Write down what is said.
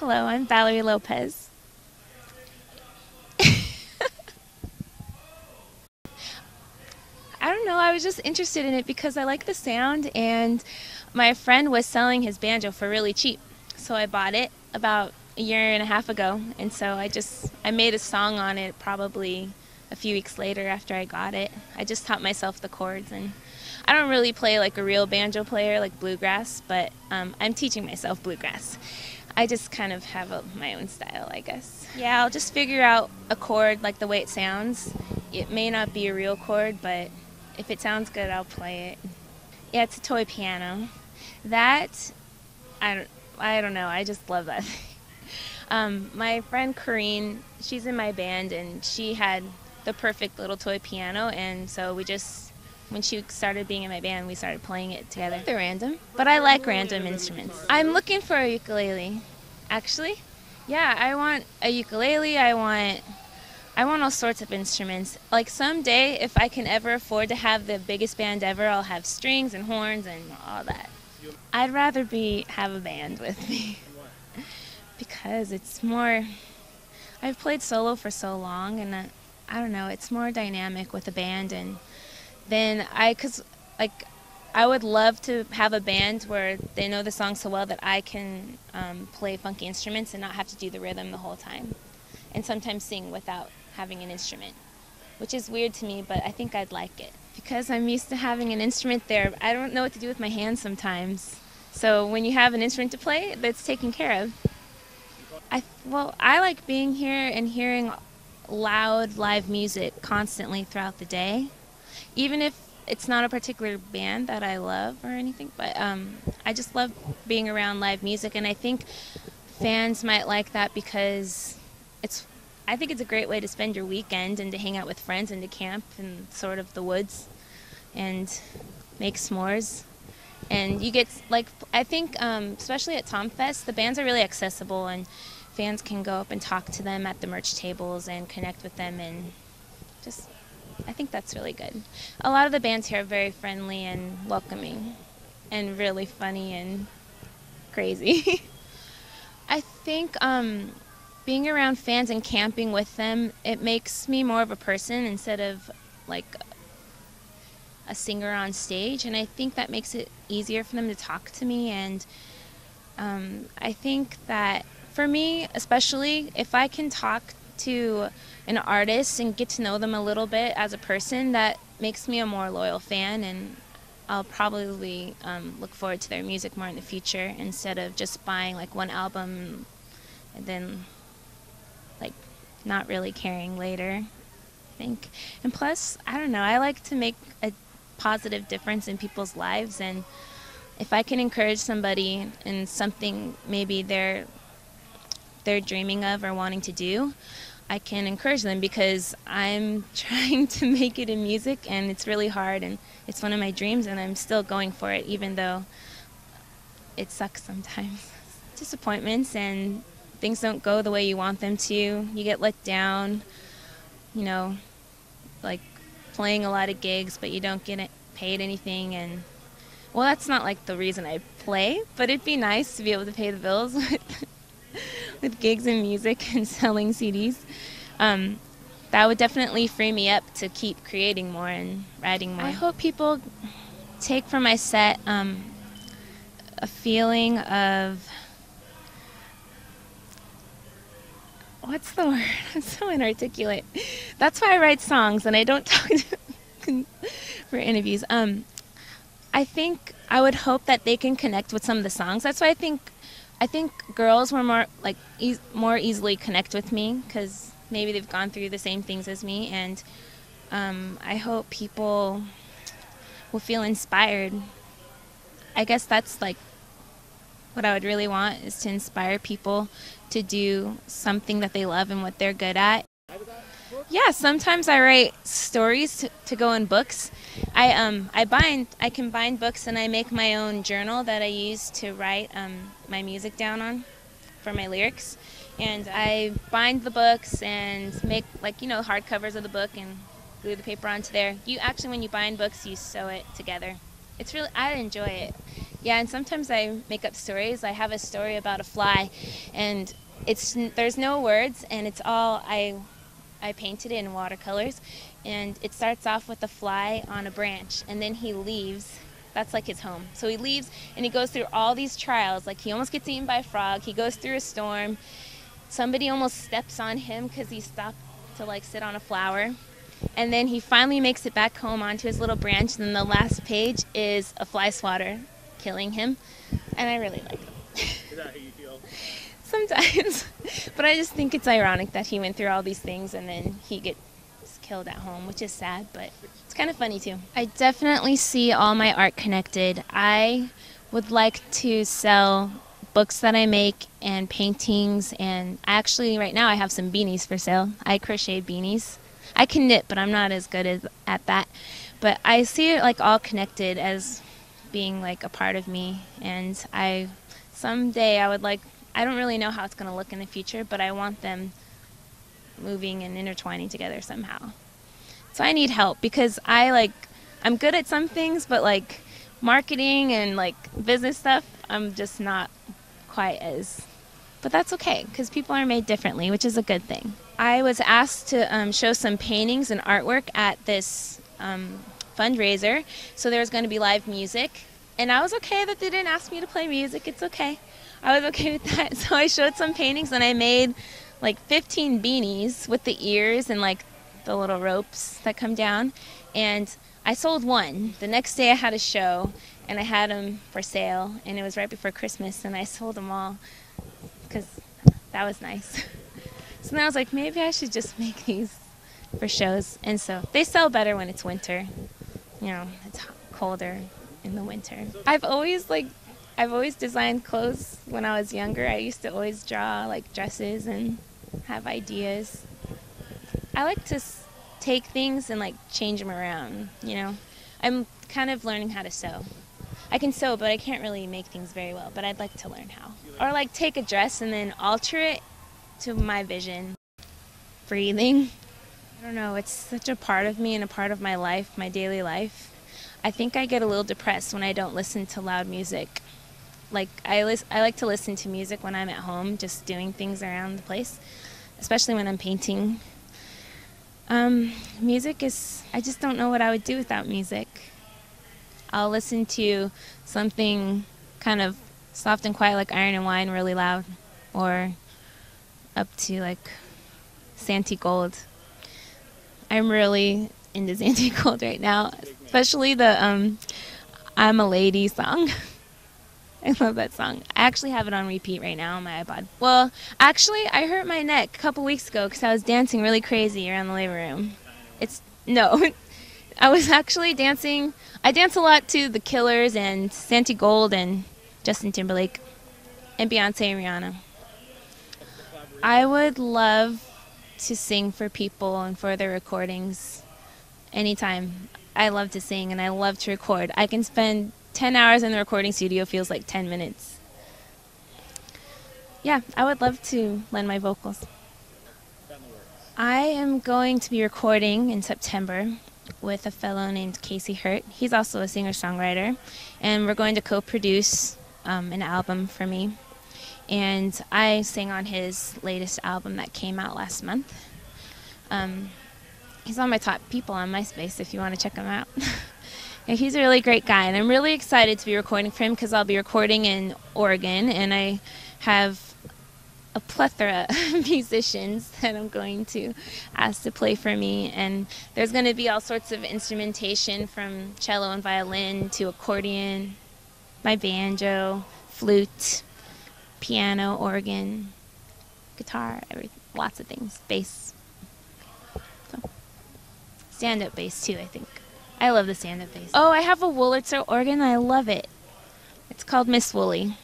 Hello, I'm Valeri Lopez. I don't know, I was just interested in it because I like the sound, and my friend was selling his banjo for really cheap. So I bought it about a year and a half ago, and so I made a song on it probably a few weeks later after I got it. I just taught myself the chords, and I don't really play like a real banjo player like bluegrass, but I'm teaching myself bluegrass. I just kind of have my own style, I guess. Yeah, I'll just figure out a chord like the way it sounds. It may not be a real chord, but if it sounds good, I'll play it. Yeah, it's a toy piano. That, I don't know, I just love that. My friend Corrine, she's in my band, and she had the perfect little toy piano, and so when she started being in my band, we started playing it together. They're random, but I like random instruments. I'm looking for a ukulele, actually. Yeah, I want a ukulele, I want all sorts of instruments. Like someday, if I can ever afford to have the biggest band ever, I'll have strings and horns and all that. I'd rather have a band with me because it's more, I've played solo for so long, and I don't know, it's more dynamic with a band. And then I would love to have a band where they know the song so well that I can play funky instruments and not have to do the rhythm the whole time, and sometimes sing without having an instrument, which is weird to me, but I think I'd like it. Because I'm used to having an instrument there, I don't know what to do with my hands sometimes. So when you have an instrument to play, that's taken care of. I like being here and hearing loud live music constantly throughout the day, even if it's not a particular band that I love or anything, but I just love being around live music, and I think fans might like that because I think it's a great way to spend your weekend and to hang out with friends and to camp in sort of the woods and make s'mores. And you get, I think, especially at Tomfest, the bands are really accessible, and fans can go up and talk to them at the merch tables and connect with them, and I think that's really good. A lot of the bands here are very friendly and welcoming and really funny and crazy. I think being around fans and camping with them, it makes me more of a person instead of like a singer on stage, and I think that makes it easier for them to talk to me. And I think that for me, especially, if I can talk to an artist and get to know them a little bit as a person, that makes me a more loyal fan, and I'll probably look forward to their music more in the future instead of just buying like one album and then like not really caring later, I think. And plus, I don't know, I like to make a positive difference in people's lives, and if I can encourage somebody in something maybe they're dreaming of or wanting to do, I can encourage them, because I'm trying to make it in music, and it's really hard, and it's one of my dreams, and I'm still going for it, even though it sucks sometimes. Disappointments, and things don't go the way you want them to. You get let down, you know, like playing a lot of gigs, but you don't get paid anything, and well, that's not like the reason I play, but it'd be nice to be able to pay the bills with gigs and music and selling CDs. That would definitely free me up to keep creating more and writing more. I hope people take from my set a feeling of, what's the word? I'm so inarticulate. That's why I write songs and I don't talk for interviews. I think I would hope that they can connect with some of the songs. That's why I think girls were more easily connect with me, because maybe they've gone through the same things as me, and I hope people will feel inspired. I guess that's like what I would really want, is to inspire people to do something that they love and what they're good at. Yeah, sometimes I write stories to go in books. I can bind books, and I make my own journal that I use to write my music down on for my lyrics. And I bind the books and make, like, you know, hardcovers of the book and glue the paper onto there. When you bind books, you sew it together. It's really, I enjoy it. Yeah, and sometimes I make up stories. I have a story about a fly, and there's no words, and it's all I painted it in watercolors, and it starts off with a fly on a branch, and then he leaves. That's like his home. So he leaves, and he goes through all these trials. Like, he almost gets eaten by a frog. He goes through a storm. Somebody almost steps on him because he stopped to like sit on a flower. And then he finally makes it back home onto his little branch, and then the last page is a fly swatter killing him. And I really like it. Is that how you feel? Sometimes. But I just think it's ironic that he went through all these things and then he gets killed at home, which is sad, but it's kind of funny too. I definitely see all my art connected. I would like to sell books that I make and paintings, and actually right now I have some beanies for sale. I crochet beanies. I can knit, but I'm not as good at that. But I see it like all connected as being like a part of me, and someday I don't really know how it's going to look in the future, but I want them moving and intertwining together somehow. So I need help because I'm good at some things, but like marketing and like business stuff, I'm just not quite as, but that's okay because people are made differently, which is a good thing. I was asked to show some paintings and artwork at this fundraiser, so there was going to be live music, and I was okay that they didn't ask me to play music. It's okay. I was okay with that. So I showed some paintings, and I made like 15 beanies with the ears and like the little ropes that come down, and I sold one. The next day I had a show, and I had them for sale, and it was right before Christmas, and I sold them all because that was nice. So then I was like, maybe I should just make these for shows, and so they sell better when it's winter. You know, it's colder in the winter. I've always designed clothes when I was younger. I used to always draw like dresses and have ideas. I like to take things and like change them around, you know. I'm kind of learning how to sew. I can sew, but I can't really make things very well, but I'd like to learn how. Or like take a dress and then alter it to my vision. Breathing. I don't know, it's such a part of me and a part of my life, my daily life. I think I get a little depressed when I don't listen to loud music. Like, I like to listen to music when I'm at home, just doing things around the place, especially when I'm painting. Music is, I just don't know what I would do without music. I'll listen to something kind of soft and quiet like Iron and Wine really loud, or up to like Santi Gold. I'm really into Santi Gold right now, especially the I'm a Lady song. I love that song. I actually have it on repeat right now on my iPod. Well, actually, I hurt my neck a couple weeks ago because I was dancing really crazy around the living room. No. I was actually dancing. I dance a lot to The Killers and Santi Gold and Justin Timberlake and Beyonce and Rihanna. I would love to sing for people and for their recordings anytime. I love to sing and I love to record. I can spend 10 hours in the recording studio, feels like 10 minutes. Yeah, I would love to lend my vocals. I am going to be recording in September with a fellow named Casey Hurt. He's also a singer-songwriter, and we're going to co-produce an album for me. And I sang on his latest album that came out last month. He's on my top people on MySpace if you want to check him out. Yeah, he's a really great guy, and I'm really excited to be recording for him because I'll be recording in Oregon, and I have a plethora of musicians that I'm going to ask to play for me, and there's going to be all sorts of instrumentation from cello and violin to accordion, my banjo, flute, piano, organ, guitar, everything, lots of things, bass. So, stand-up bass too, I think. I love the stand-up bass. Oh, I have a Wurlitzer organ. I love it. It's called Miss Wooly.